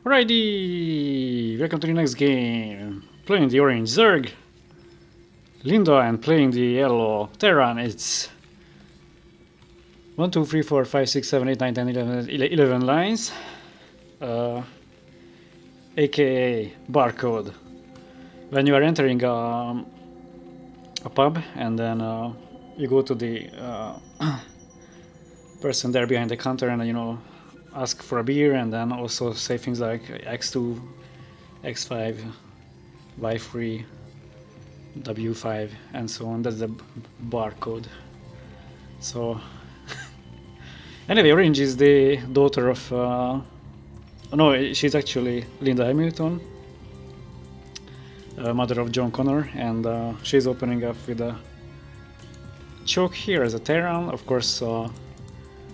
Alrighty, welcome to the next game. Playing the orange Zerg, Linda, and playing the yellow Terran. It's 1, 2, 3, 4, 5, 6, 7, 8, 9, 10, 11 lines, aka barcode. When you are entering a pub and then you go to the person there behind the counter and ask for a beer, and then also say things like X2, X5, Y3, W5, and so on. That's the barcode. So anyway, Orange is the daughter of no, she's actually Linda Hamilton, mother of John Connor, and she's opening up with a choke here as a Terran. Of course,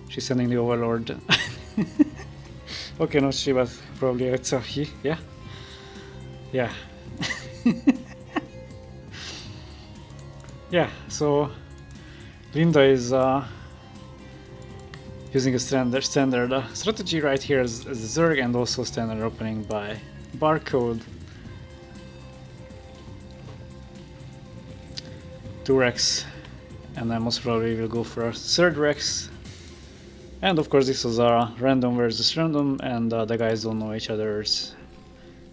she's sending the Overlord. Okay, not she, but probably it's a he. Yeah. Yeah, so Linda is using a standard strategy right here as a Zerg, and also standard opening by barcode. 2 Rex, and then most probably we'll go for a 3rd Rex. And of course this was a random versus random, and the guys don't know each other's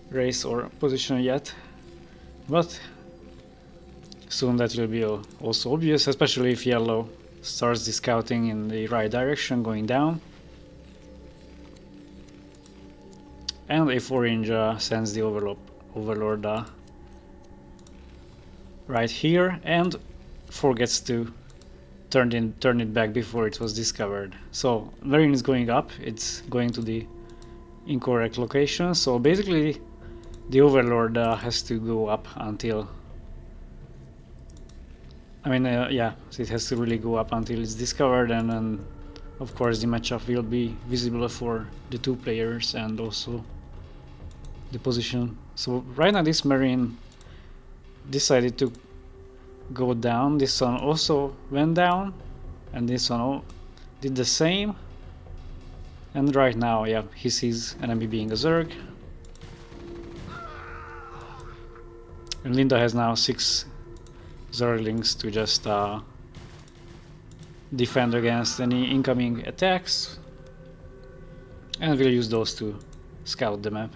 race or position yet. But soon that will be also obvious, especially if yellow starts the scouting in the right direction, going down. And if orange sends the overlord right here and forgets to turn it back before it was discovered. So Marine is going up, it's going to the incorrect location, so basically the Overlord has to go up until, yeah, it has to really go up until it's discovered, and then of course the matchup will be visible for the 2 players and also the position. So right now this Marine decided to go down, this one also went down, and this one did the same. And right now, yeah, he sees enemy being a Zerg. And Linda has now 6 Zerglings to just defend against any incoming attacks, and we'll use those to scout the map.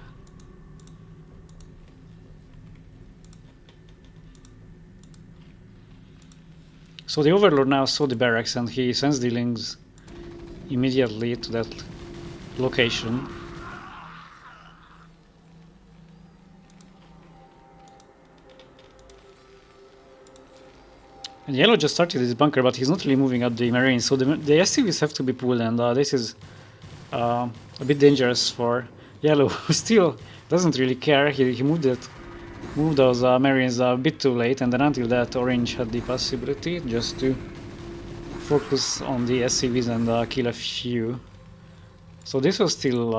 So the Overlord now saw the barracks, and he sends the links immediately to that location. And yellow just started his bunker, but he's not really moving up the Marines, so the SCVs have to be pulled, and this is a bit dangerous for yellow, who still doesn't really care. He moved those Marines a bit too late, and then until that orange had the possibility just to focus on the SCVs and kill a few. So this was still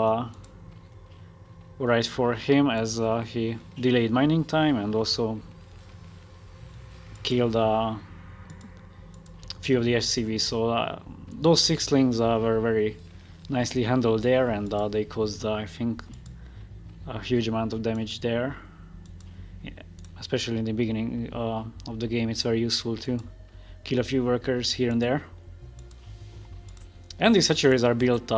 alright for him, as he delayed mining time and also killed a few of the SCVs. So those 6 slings were very nicely handled there, and they caused I think a huge amount of damage there. Especially in the beginning of the game, it's very useful to kill a few workers here and there. And these hatcheries are built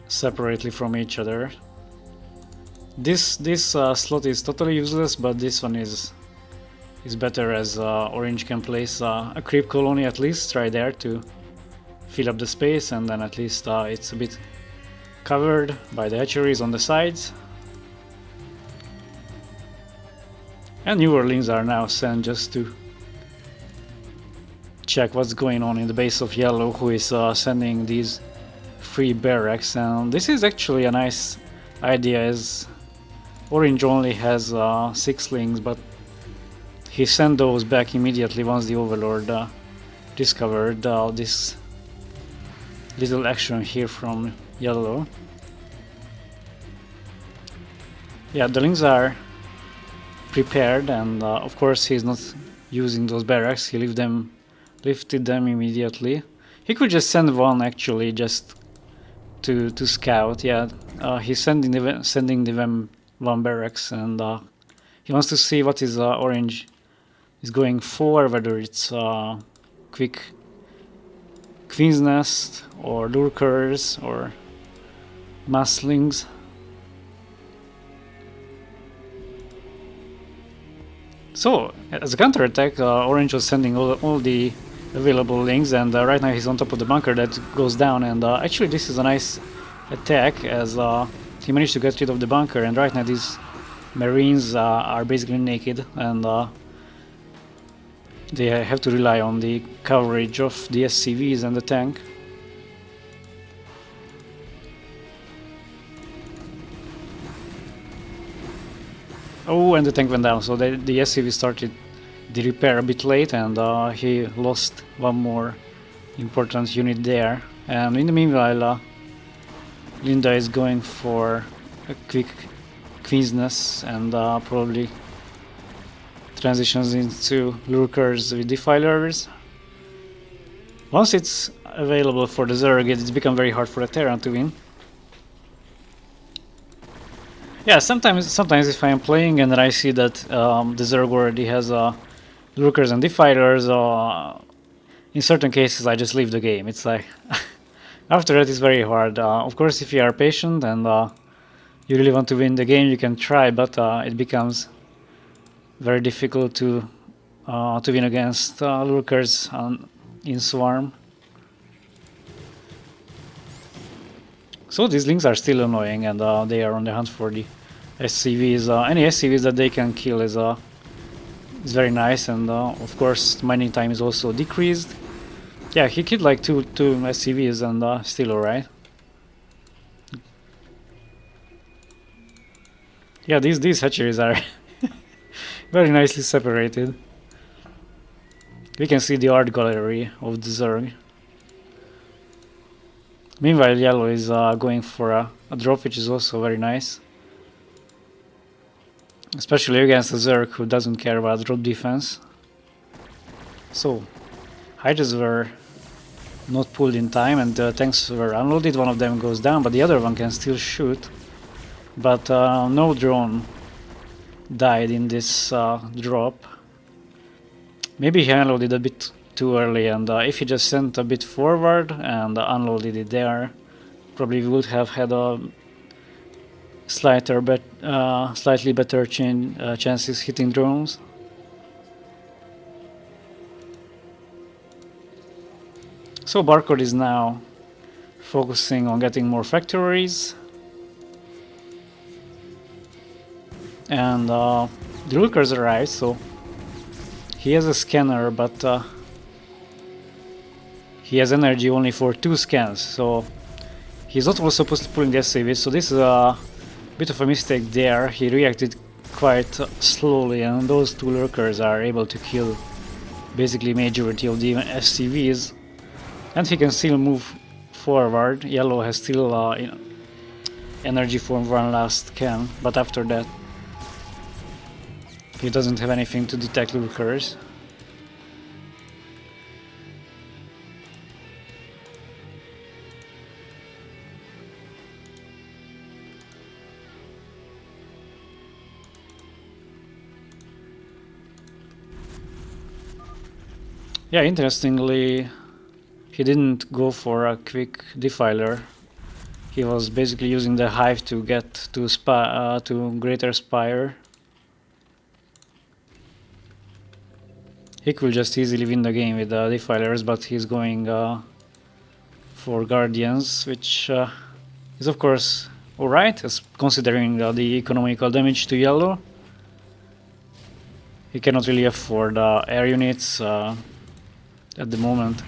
separately from each other. This slot is totally useless, but this one is better, as orange can place a creep colony at least right there to fill up the space, and then at least it's a bit covered by the hatcheries on the sides. And New Orleans are now sent just to check what's going on in the base of yellow, who is sending these 3 barracks. And this is actually a nice idea, as orange only has 6 slings, but he sent those back immediately once the Overlord discovered this little action here from yellow. Yeah, the links are prepared, and of course he's not using those barracks. He lifted them immediately. He could just send one, actually, just to scout. Yeah, he's sending the one barracks, and he wants to see what is orange is going for, whether it's quick Queen's Nest or lurkers or musklings. So, as a counterattack, Orange was sending all the available links, and right now he's on top of the bunker that goes down, and actually this is a nice attack, as he managed to get rid of the bunker, and right now these Marines are basically naked, and they have to rely on the coverage of the SCVs and the tank. Oh, and the tank went down, so the SCV started the repair a bit late, and he lost one more important unit there. And in the meanwhile, Linda is going for a quick Queen's Nest, and probably transitions into lurkers with defilers. Once it's available for the Zerg, it's become very hard for the Terran to win. Yeah, sometimes if I am playing and I see that the Zerg already has lurkers and defilers, in certain cases I just leave the game. It's like after that it's very hard. Of course, if you are patient and you really want to win the game, you can try, but it becomes very difficult to win against lurkers in Swarm. So these links are still annoying, and they are on the hunt for the SCVs. Any SCVs that they can kill is very nice, and of course mining time is also decreased. Yeah, he killed like two SCVs, and still alright. Yeah, these hatcheries are very nicely separated. We can see the art gallery of the Zerg. Meanwhile, yellow is going for a drop, which is also very nice. Especially against a Zerg who doesn't care about drop defense. So, Hydras were not pulled in time, and the tanks were unloaded. One of them goes down, but the other one can still shoot. But no drone died in this drop. Maybe he unloaded a bit too early, and if he just sent a bit forward and unloaded it there, probably we would have had a slightly better chances hitting drones. So Barcode is now focusing on getting more factories, and the lurkers arrived, so he has a scanner, but he has energy only for 2 scans, so he's not also supposed to pull in the SCVs, so this is a bit of a mistake there. He reacted quite slowly, and those 2 lurkers are able to kill basically majority of the SCVs, and he can still move forward. Yellow has still energy for one last scan, but after that he doesn't have anything to detect lurkers. Yeah, interestingly, he didn't go for a quick defiler. He was basically using the hive to get to Greater Spire. He could just easily win the game with the defilers, but he's going for Guardians, which is of course alright, considering the economical damage to yellow. He cannot really afford air units at the moment.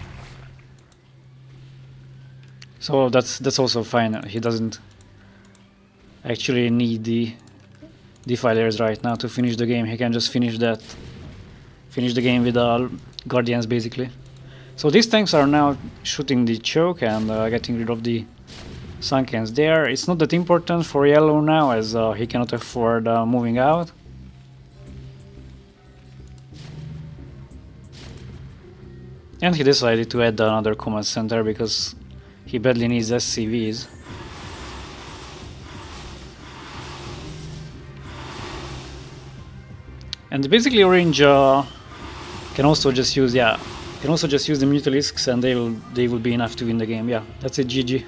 So that's also fine. He doesn't actually need the defilers right now to finish the game. He can just finish the game with Guardians basically. So these tanks are now shooting the choke and getting rid of the Sunkens there. It's not that important for yellow now, as he cannot afford moving out. And he decided to add another command center because he badly needs SCVs. And basically Orange can also just use the Mutalisks, and they will be enough to win the game. Yeah, that's it, GG.